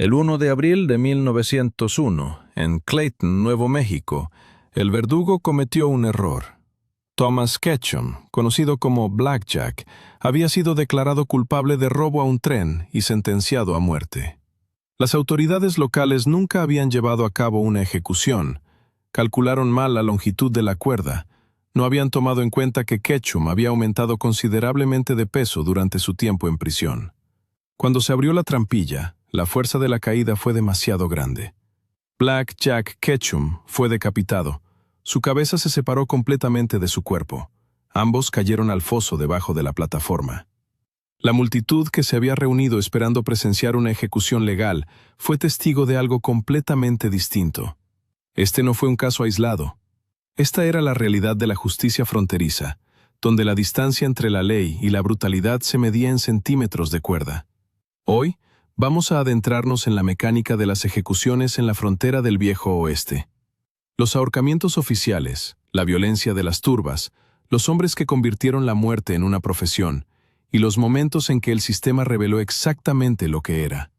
El 1 de abril de 1901, en Clayton, Nuevo México, el verdugo cometió un error. Thomas Ketchum, conocido como Blackjack, había sido declarado culpable de robo a un tren y sentenciado a muerte. Las autoridades locales nunca habían llevado a cabo una ejecución. Calcularon mal la longitud de la cuerda. No habían tomado en cuenta que Ketchum había aumentado considerablemente de peso durante su tiempo en prisión. Cuando se abrió la trampilla, la fuerza de la caída fue demasiado grande. Blackjack Ketchum fue decapitado. Su cabeza se separó completamente de su cuerpo. Ambos cayeron al foso debajo de la plataforma. La multitud que se había reunido esperando presenciar una ejecución legal fue testigo de algo completamente distinto. Este no fue un caso aislado. Esta era la realidad de la justicia fronteriza, donde la distancia entre la ley y la brutalidad se medía en centímetros de cuerda. Hoy, vamos a adentrarnos en la mecánica de las ejecuciones en la frontera del Viejo Oeste. Los ahorcamientos oficiales, la violencia de las turbas, los hombres que convirtieron la muerte en una profesión, y los momentos en que el sistema reveló exactamente lo que era.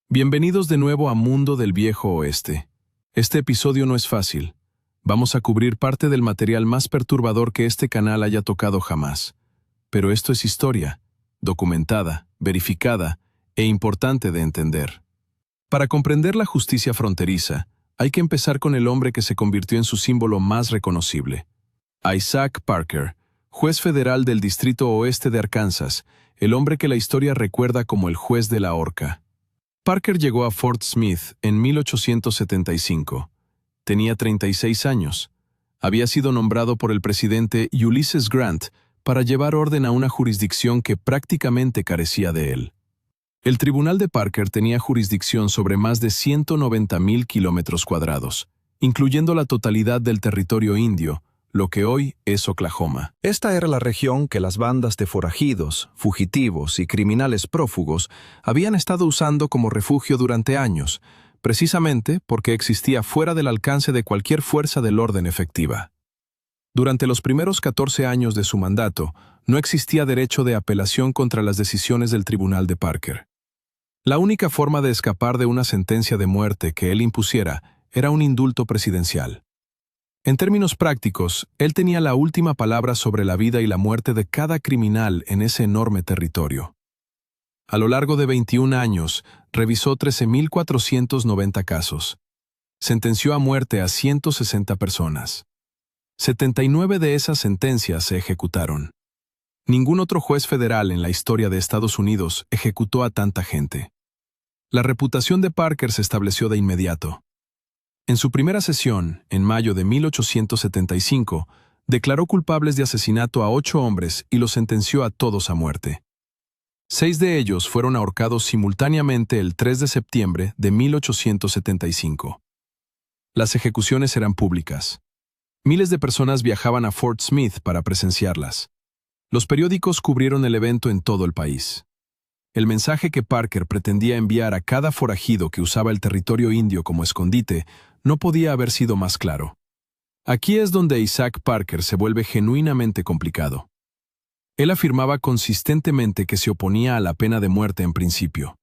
Bienvenidos de nuevo a Mundo del Viejo Oeste. Este episodio no es fácil. Vamos a cubrir parte del material más perturbador que este canal haya tocado jamás. Pero esto es historia, documentada, verificada e importante de entender. Para comprender la justicia fronteriza, hay que empezar con el hombre que se convirtió en su símbolo más reconocible. Isaac Parker, juez federal del Distrito Oeste de Arkansas, el hombre que la historia recuerda como el juez de la horca. Parker llegó a Fort Smith en 1875. Tenía 36 años. Había sido nombrado por el presidente Ulysses Grant para llevar orden a una jurisdicción que prácticamente carecía de él. El tribunal de Parker tenía jurisdicción sobre más de 190,000 kilómetros cuadrados, incluyendo la totalidad del territorio indio, lo que hoy es Oklahoma. Esta era la región que las bandas de forajidos, fugitivos y criminales prófugos habían estado usando como refugio durante años, precisamente porque existía fuera del alcance de cualquier fuerza del orden efectiva. Durante los primeros 14 años de su mandato, no existía derecho de apelación contra las decisiones del tribunal de Parker. La única forma de escapar de una sentencia de muerte que él impusiera era un indulto presidencial. En términos prácticos, él tenía la última palabra sobre la vida y la muerte de cada criminal en ese enorme territorio. A lo largo de 21 años, revisó 13,490 casos. Sentenció a muerte a 160 personas. 79 de esas sentencias se ejecutaron. Ningún otro juez federal en la historia de Estados Unidos ejecutó a tanta gente. La reputación de Parker se estableció de inmediato. En su primera sesión, en mayo de 1875, declaró culpables de asesinato a 8 hombres y los sentenció a todos a muerte. 6 de ellos fueron ahorcados simultáneamente el 3 de septiembre de 1875. Las ejecuciones eran públicas. Miles de personas viajaban a Fort Smith para presenciarlas. Los periódicos cubrieron el evento en todo el país. El mensaje que Parker pretendía enviar a cada forajido que usaba el territorio indio como escondite no podía haber sido más claro. Aquí es donde Isaac Parker se vuelve genuinamente complicado. Él afirmaba consistentemente que se oponía a la pena de muerte en principio.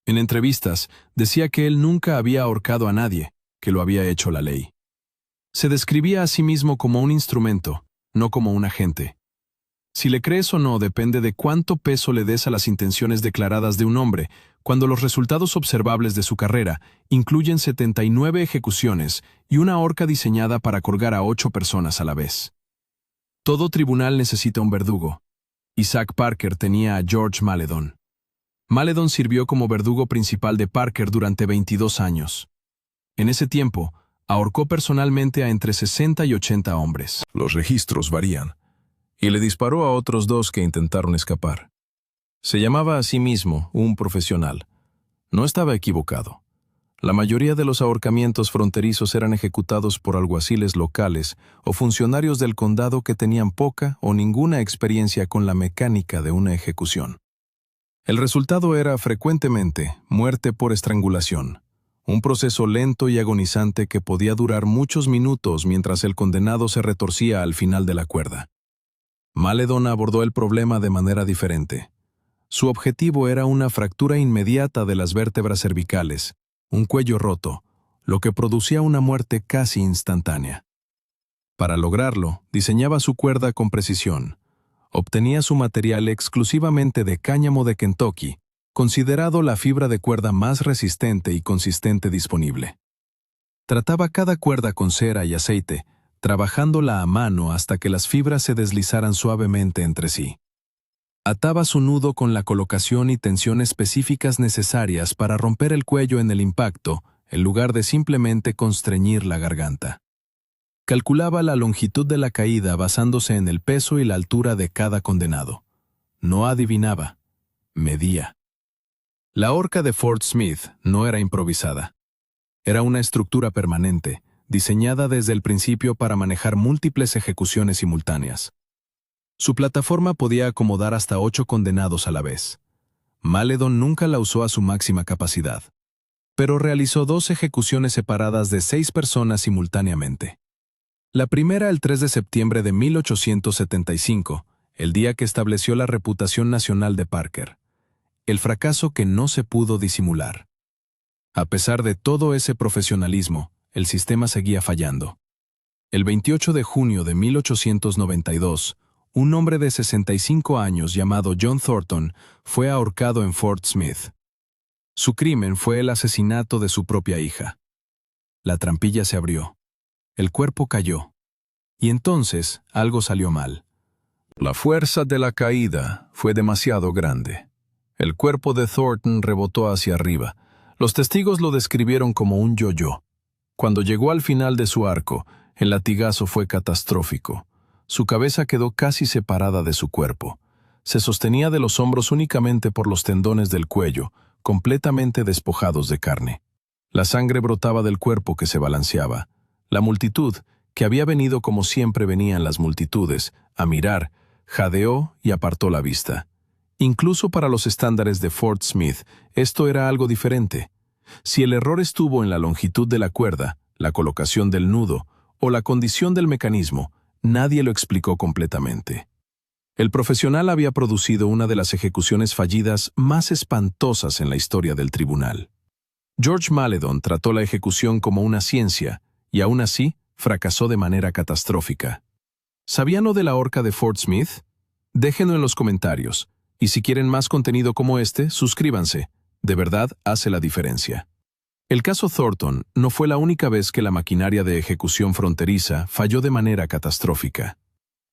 En entrevistas, decía que él nunca había ahorcado a nadie, que lo había hecho la ley. Se describía a sí mismo como un instrumento, no como un agente. Si le crees o no depende de cuánto peso le des a las intenciones declaradas de un hombre, cuando los resultados observables de su carrera incluyen 79 ejecuciones y una horca diseñada para colgar a 8 personas a la vez. Todo tribunal necesita un verdugo. Isaac Parker tenía a George Maledon. Maledon sirvió como verdugo principal de Parker durante 22 años. En ese tiempo, ahorcó personalmente a entre 60 y 80 hombres. Los registros varían, y le disparó a otros 2 que intentaron escapar. Se llamaba a sí mismo un profesional. No estaba equivocado. La mayoría de los ahorcamientos fronterizos eran ejecutados por alguaciles locales o funcionarios del condado que tenían poca o ninguna experiencia con la mecánica de una ejecución. El resultado era frecuentemente muerte por estrangulación, un proceso lento y agonizante que podía durar muchos minutos mientras el condenado se retorcía al final de la cuerda. Maledon abordó el problema de manera diferente. Su objetivo era una fractura inmediata de las vértebras cervicales, un cuello roto, lo que producía una muerte casi instantánea. Para lograrlo, diseñaba su cuerda con precisión. Obtenía su material exclusivamente de cáñamo de Kentucky, considerado la fibra de cuerda más resistente y consistente disponible. Trataba cada cuerda con cera y aceite, trabajándola a mano hasta que las fibras se deslizaran suavemente entre sí. Ataba su nudo con la colocación y tensión específicas necesarias para romper el cuello en el impacto, en lugar de simplemente constreñir la garganta. Calculaba la longitud de la caída basándose en el peso y la altura de cada condenado. No adivinaba, medía. La horca de Fort Smith no era improvisada. Era una estructura permanente, diseñada desde el principio para manejar múltiples ejecuciones simultáneas. Su plataforma podía acomodar hasta 8 condenados a la vez. Maledon nunca la usó a su máxima capacidad, pero realizó 2 ejecuciones separadas de 6 personas simultáneamente. La primera el 3 de septiembre de 1875, el día que estableció la reputación nacional de Parker. El fracaso que no se pudo disimular. A pesar de todo ese profesionalismo, el sistema seguía fallando. El 28 de junio de 1892, un hombre de 65 años llamado John Thornton fue ahorcado en Fort Smith. Su crimen fue el asesinato de su propia hija. La trampilla se abrió. El cuerpo cayó. Y entonces algo salió mal. La fuerza de la caída fue demasiado grande. El cuerpo de Thornton rebotó hacia arriba. Los testigos lo describieron como un yo-yo. Cuando llegó al final de su arco, el latigazo fue catastrófico. Su cabeza quedó casi separada de su cuerpo. Se sostenía de los hombros únicamente por los tendones del cuello, completamente despojados de carne. La sangre brotaba del cuerpo que se balanceaba. La multitud, que había venido como siempre venían las multitudes, a mirar, jadeó y apartó la vista. Incluso para los estándares de Fort Smith, esto era algo diferente. Si el error estuvo en la longitud de la cuerda, la colocación del nudo o la condición del mecanismo, nadie lo explicó completamente. El profesional había producido una de las ejecuciones fallidas más espantosas en la historia del tribunal. George Maledon trató la ejecución como una ciencia y aún así fracasó de manera catastrófica. ¿Sabían lo de la horca de Fort Smith? Déjenlo en los comentarios. Y si quieren más contenido como este, suscríbanse. De verdad hace la diferencia. El caso Thornton no fue la única vez que la maquinaria de ejecución fronteriza falló de manera catastrófica.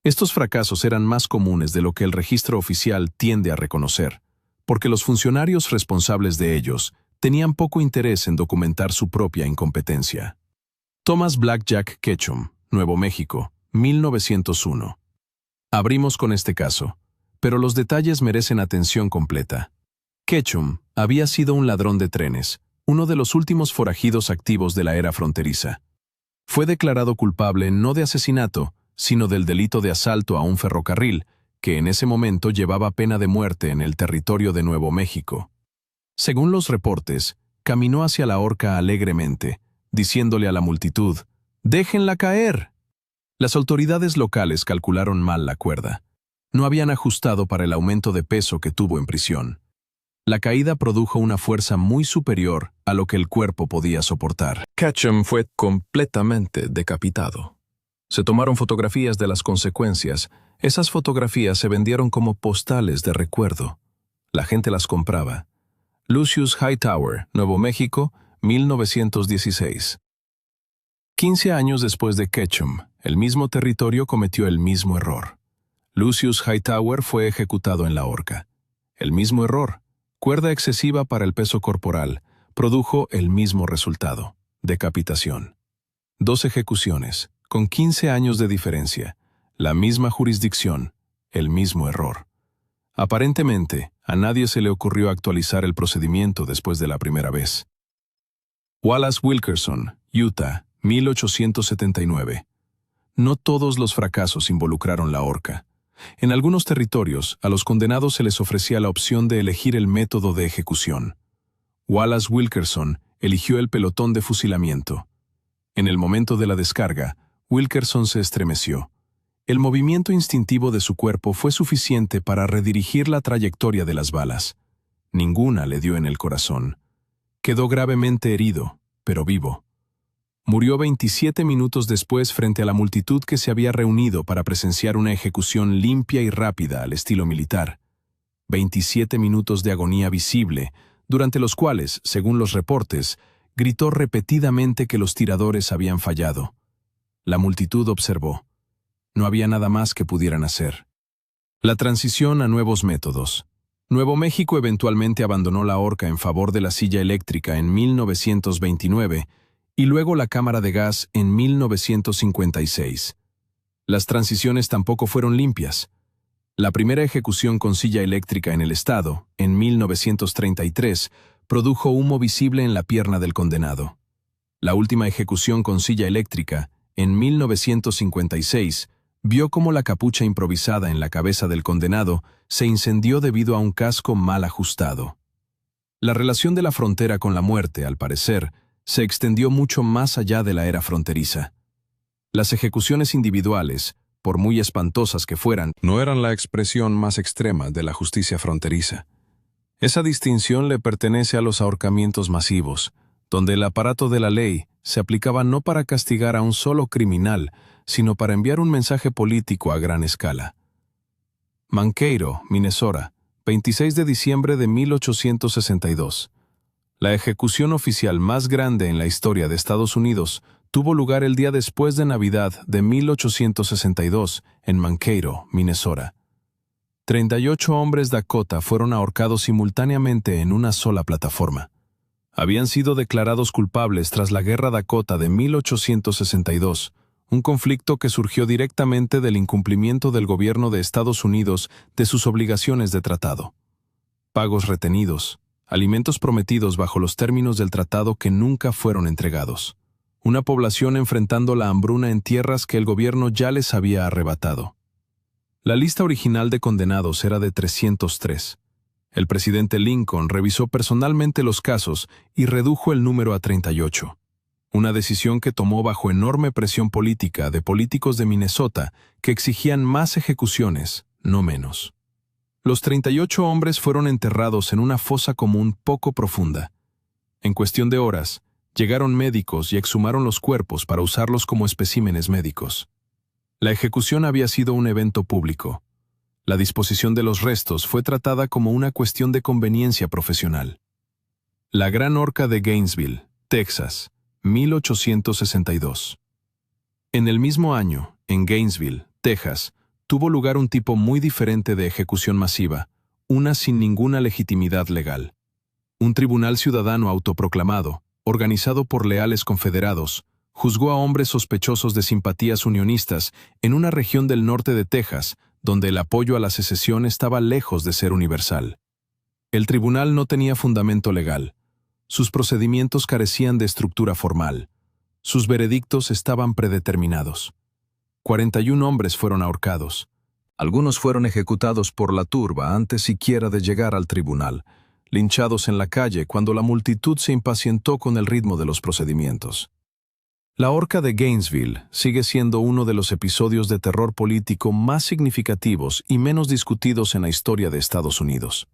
Estos fracasos eran más comunes de lo que el registro oficial tiende a reconocer, porque los funcionarios responsables de ellos tenían poco interés en documentar su propia incompetencia. Thomas Blackjack Ketchum, Nuevo México, 1901. Abrimos con este caso, pero los detalles merecen atención completa. Ketchum había sido un ladrón de trenes, uno de los últimos forajidos activos de la era fronteriza. Fue declarado culpable no de asesinato, sino del delito de asalto a un ferrocarril, que en ese momento llevaba pena de muerte en el territorio de Nuevo México. Según los reportes, caminó hacia la horca alegremente, diciéndole a la multitud, «¡Déjenla caer!». Las autoridades locales calcularon mal la cuerda. No habían ajustado para el aumento de peso que tuvo en prisión. La caída produjo una fuerza muy superior a lo que el cuerpo podía soportar. Ketchum fue completamente decapitado. Se tomaron fotografías de las consecuencias. Esas fotografías se vendieron como postales de recuerdo. La gente las compraba. Lucius Hightower, Nuevo México, 1916. 15 años después de Ketchum, el mismo territorio cometió el mismo error. Lucius Hightower fue ejecutado en la horca. El mismo error, cuerda excesiva para el peso corporal, produjo el mismo resultado, decapitación. 2 ejecuciones, con 15 años de diferencia, la misma jurisdicción, el mismo error. Aparentemente, a nadie se le ocurrió actualizar el procedimiento después de la primera vez. Wallace Wilkerson, Utah, 1879. No todos los fracasos involucraron la horca. En algunos territorios, a los condenados se les ofrecía la opción de elegir el método de ejecución. Wallace Wilkerson eligió el pelotón de fusilamiento. En el momento de la descarga, Wilkerson se estremeció. El movimiento instintivo de su cuerpo fue suficiente para redirigir la trayectoria de las balas. Ninguna le dio en el corazón. Quedó gravemente herido, pero vivo. Murió 27 minutos después frente a la multitud que se había reunido para presenciar una ejecución limpia y rápida al estilo militar. 27 minutos de agonía visible, durante los cuales, según los reportes, gritó repetidamente que los tiradores habían fallado. La multitud observó. No había nada más que pudieran hacer. La transición a nuevos métodos. Nuevo México eventualmente abandonó la horca en favor de la silla eléctrica en 1929 y luego la cámara de gas en 1956. Las transiciones tampoco fueron limpias. La primera ejecución con silla eléctrica en el estado, en 1933, produjo humo visible en la pierna del condenado. La última ejecución con silla eléctrica, en 1956, vio cómo la capucha improvisada en la cabeza del condenado se incendió debido a un casco mal ajustado. La relación de la frontera con la muerte, al parecer, se extendió mucho más allá de la era fronteriza. Las ejecuciones individuales, por muy espantosas que fueran, no eran la expresión más extrema de la justicia fronteriza. Esa distinción le pertenece a los ahorcamientos masivos, donde el aparato de la ley se aplicaba no para castigar a un solo criminal, sino para enviar un mensaje político a gran escala. Mankato, Minnesota, 26 de diciembre de 1862. La ejecución oficial más grande en la historia de Estados Unidos tuvo lugar el día después de Navidad de 1862 en Mankato, Minnesota. 38 hombres Dakota fueron ahorcados simultáneamente en una sola plataforma. Habían sido declarados culpables tras la Guerra Dakota de 1862, un conflicto que surgió directamente del incumplimiento del gobierno de Estados Unidos de sus obligaciones de tratado. Pagos retenidos, alimentos prometidos bajo los términos del tratado que nunca fueron entregados. Una población enfrentando la hambruna en tierras que el gobierno ya les había arrebatado. La lista original de condenados era de 303. El presidente Lincoln revisó personalmente los casos y redujo el número a 38. Una decisión que tomó bajo enorme presión política de políticos de Minnesota que exigían más ejecuciones, no menos. Los 38 hombres fueron enterrados en una fosa común poco profunda. En cuestión de horas, llegaron médicos y exhumaron los cuerpos para usarlos como especímenes médicos. La ejecución había sido un evento público. La disposición de los restos fue tratada como una cuestión de conveniencia profesional. La Gran Horca de Gainesville, Texas, 1862. En el mismo año, en Gainesville, Texas, tuvo lugar un tipo muy diferente de ejecución masiva, una sin ninguna legitimidad legal. Un tribunal ciudadano autoproclamado, organizado por leales confederados, juzgó a hombres sospechosos de simpatías unionistas en una región del norte de Texas, donde el apoyo a la secesión estaba lejos de ser universal. El tribunal no tenía fundamento legal. Sus procedimientos carecían de estructura formal. Sus veredictos estaban predeterminados. 41 hombres fueron ahorcados. Algunos fueron ejecutados por la turba antes siquiera de llegar al tribunal, linchados en la calle cuando la multitud se impacientó con el ritmo de los procedimientos. La horca de Gainesville sigue siendo uno de los episodios de terror político más significativos y menos discutidos en la historia de Estados Unidos.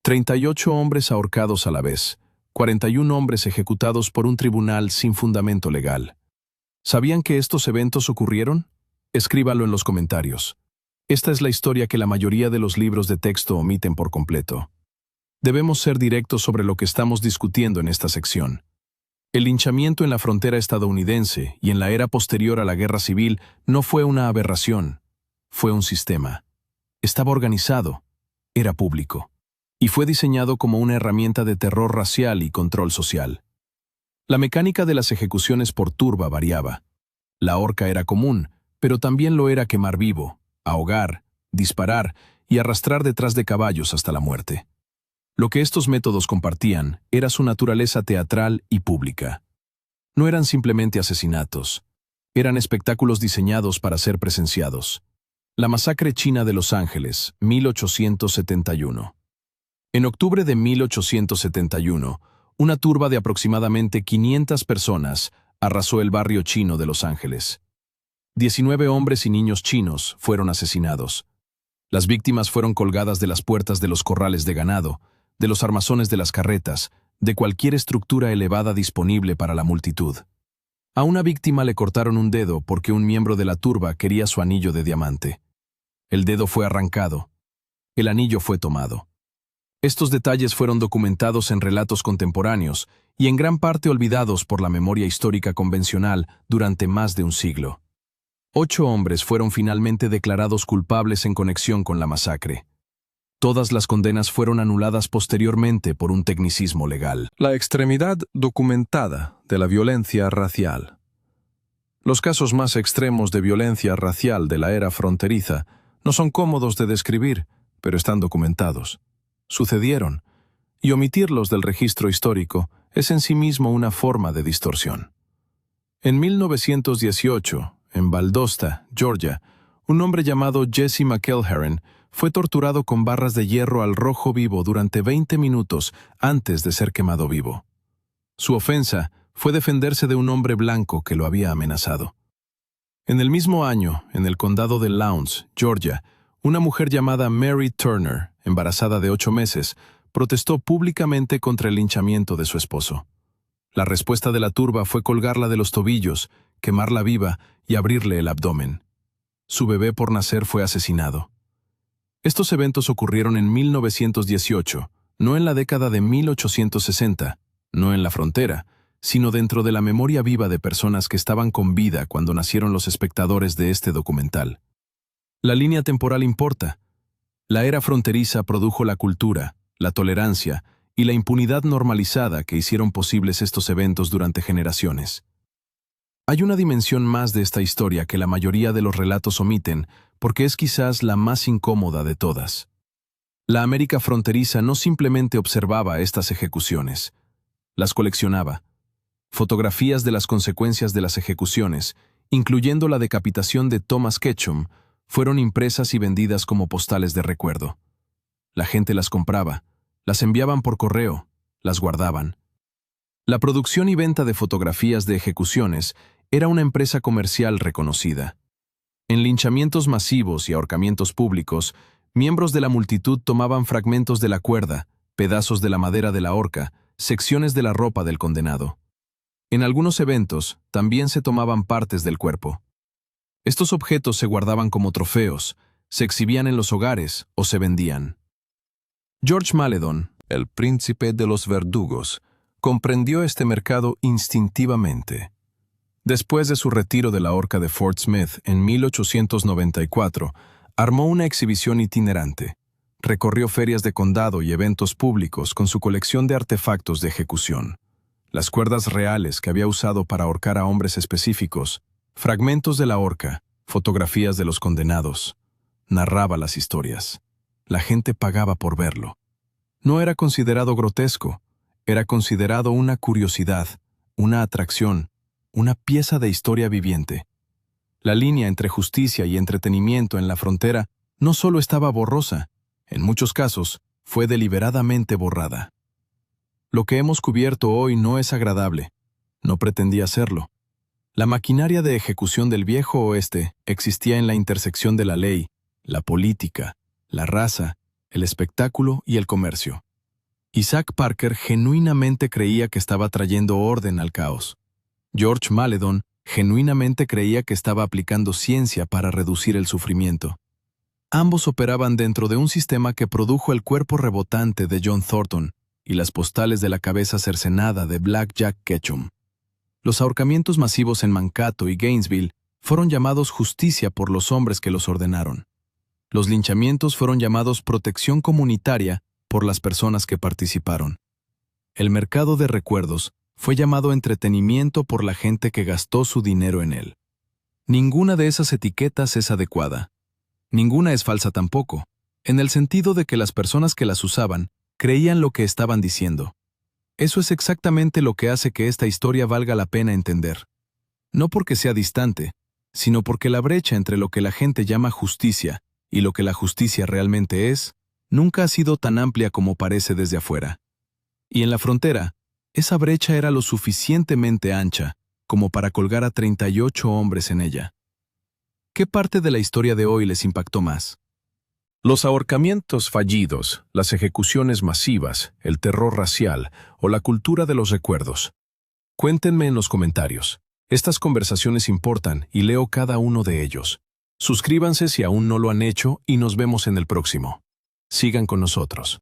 38 hombres ahorcados a la vez, 41 hombres ejecutados por un tribunal sin fundamento legal. ¿Sabían que estos eventos ocurrieron? Escríbalo en los comentarios. Esta es la historia que la mayoría de los libros de texto omiten por completo. Debemos ser directos sobre lo que estamos discutiendo en esta sección. El linchamiento en la frontera estadounidense y en la era posterior a la Guerra Civil no fue una aberración, fue un sistema. Estaba organizado, era público, y fue diseñado como una herramienta de terror racial y control social. La mecánica de las ejecuciones por turba variaba. La horca era común, pero también lo era quemar vivo, ahogar, disparar y arrastrar detrás de caballos hasta la muerte. Lo que estos métodos compartían era su naturaleza teatral y pública. No eran simplemente asesinatos, eran espectáculos diseñados para ser presenciados. La masacre china de Los Ángeles, 1871. En octubre de 1871, una turba de aproximadamente 500 personas arrasó el barrio chino de Los Ángeles. 19 hombres y niños chinos fueron asesinados. Las víctimas fueron colgadas de las puertas de los corrales de ganado, de los armazones de las carretas, de cualquier estructura elevada disponible para la multitud. A una víctima le cortaron un dedo porque un miembro de la turba quería su anillo de diamante. El dedo fue arrancado. El anillo fue tomado. Estos detalles fueron documentados en relatos contemporáneos y en gran parte olvidados por la memoria histórica convencional durante más de un siglo. 8 hombres fueron finalmente declarados culpables en conexión con la masacre. Todas las condenas fueron anuladas posteriormente por un tecnicismo legal. La extremidad documentada de la violencia racial. Los casos más extremos de violencia racial de la era fronteriza no son cómodos de describir, pero están documentados. Sucedieron, y omitirlos del registro histórico es en sí mismo una forma de distorsión. En 1918, en Valdosta, Georgia, un hombre llamado Jesse McElherron fue torturado con barras de hierro al rojo vivo durante 20 minutos antes de ser quemado vivo. Su ofensa fue defenderse de un hombre blanco que lo había amenazado. En el mismo año, en el condado de Lowndes, Georgia, una mujer llamada Mary Turner, embarazada de 8 meses, protestó públicamente contra el linchamiento de su esposo. La respuesta de la turba fue colgarla de los tobillos, quemarla viva y abrirle el abdomen. Su bebé por nacer fue asesinado. Estos eventos ocurrieron en 1918, no en la década de 1860, no en la frontera, sino dentro de la memoria viva de personas que estaban con vida cuando nacieron los espectadores de este documental. La línea temporal importa. La era fronteriza produjo la cultura, la tolerancia y la impunidad normalizada que hicieron posibles estos eventos durante generaciones. Hay una dimensión más de esta historia que la mayoría de los relatos omiten porque es quizás la más incómoda de todas. La América fronteriza no simplemente observaba estas ejecuciones, las coleccionaba. Fotografías de las consecuencias de las ejecuciones, incluyendo la decapitación de Thomas Ketchum, fueron impresas y vendidas como postales de recuerdo. La gente las compraba, las enviaban por correo, las guardaban. La producción y venta de fotografías de ejecuciones era una empresa comercial reconocida. En linchamientos masivos y ahorcamientos públicos, miembros de la multitud tomaban fragmentos de la cuerda, pedazos de la madera de la horca, secciones de la ropa del condenado. En algunos eventos, también se tomaban partes del cuerpo. Estos objetos se guardaban como trofeos, se exhibían en los hogares o se vendían. George Maledon, el príncipe de los verdugos, comprendió este mercado instintivamente. Después de su retiro de la horca de Fort Smith en 1894, armó una exhibición itinerante. Recorrió ferias de condado y eventos públicos con su colección de artefactos de ejecución. Las cuerdas reales que había usado para ahorcar a hombres específicos, fragmentos de la horca, fotografías de los condenados. Narraba las historias. La gente pagaba por verlo. No era considerado grotesco, era considerado una curiosidad, una atracción, una pieza de historia viviente. La línea entre justicia y entretenimiento en la frontera no solo estaba borrosa, en muchos casos fue deliberadamente borrada. Lo que hemos cubierto hoy no es agradable, no pretendía serlo. La maquinaria de ejecución del viejo oeste existía en la intersección de la ley, la política, la raza, el espectáculo y el comercio. Isaac Parker genuinamente creía que estaba trayendo orden al caos. George Maledon genuinamente creía que estaba aplicando ciencia para reducir el sufrimiento. Ambos operaban dentro de un sistema que produjo el cuerpo rebotante de John Thornton y las postales de la cabeza cercenada de Black Jack Ketchum. Los ahorcamientos masivos en Mankato y Gainesville fueron llamados justicia por los hombres que los ordenaron. Los linchamientos fueron llamados protección comunitaria por las personas que participaron. El mercado de recuerdos fue llamado entretenimiento por la gente que gastó su dinero en él. Ninguna de esas etiquetas es adecuada. Ninguna es falsa tampoco, en el sentido de que las personas que las usaban creían lo que estaban diciendo. Eso es exactamente lo que hace que esta historia valga la pena entender. No porque sea distante, sino porque la brecha entre lo que la gente llama justicia y lo que la justicia realmente es, nunca ha sido tan amplia como parece desde afuera. Y en la frontera, esa brecha era lo suficientemente ancha como para colgar a 38 hombres en ella. ¿Qué parte de la historia de hoy les impactó más? Los ahorcamientos fallidos, las ejecuciones masivas, el terror racial o la cultura de los recuerdos. Cuéntenme en los comentarios. Estas conversaciones importan y leo cada uno de ellos. Suscríbanse si aún no lo han hecho y nos vemos en el próximo. Sigan con nosotros.